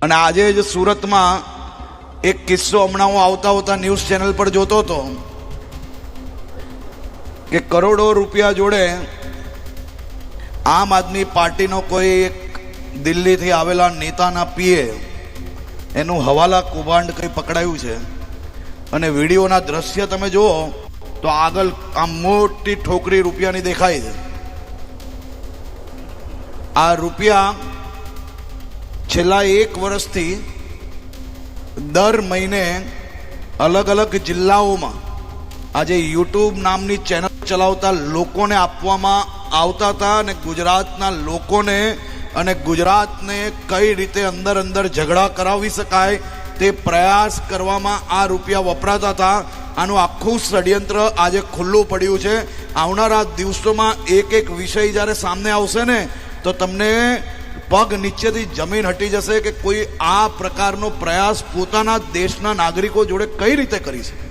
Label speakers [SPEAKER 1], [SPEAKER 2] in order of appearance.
[SPEAKER 1] અને આજે જ સુરતમાં એક કિસ્સો હમણાં હું આવતા ન્યૂઝ ચેનલ પર જોતો હતો કે કરોડો રૂપિયા જોડે આમ આદમી પાર્ટીનો કોઈ એક દિલ્હીથી આવેલા નેતાના પીએ એનું હવાલા કૌભાંડ કંઈ પકડાયું છે. અને વિડીયોના દ્રશ્ય તમે જુઓ તો આગળ આમ મોટી ઠોકરી રૂપિયાની દેખાય છે. આ રૂપિયા છેલ્લા 1 વર્ષથી દર મહિને અલગ અલગ જિલ્લાઓમાં આજે યુટ્યુબ નામની ચેનલ ચલાવતા લોકોને આપવામાં આવતા હતા. અને ગુજરાતના લોકોને અને ગુજરાતને કઈ રીતે અંદર ઝઘડા કરાવી શકાય તે પ્રયાસ કરવામાં આ રૂપિયા વપરાતા હતા. આનું આખું ષડયંત્ર આજે ખુલ્લું પડ્યું છે. આવનારા દિવસોમાં એક વિષય જ્યારે સામે આવશે ને તો તમને પગ નીચેથી જમીન હટી જશે કે કોઈ આ પ્રકારનો પ્રયાસ પોતાના દેશના નાગરિકો જોડે કઈ રીતે કરી શકે.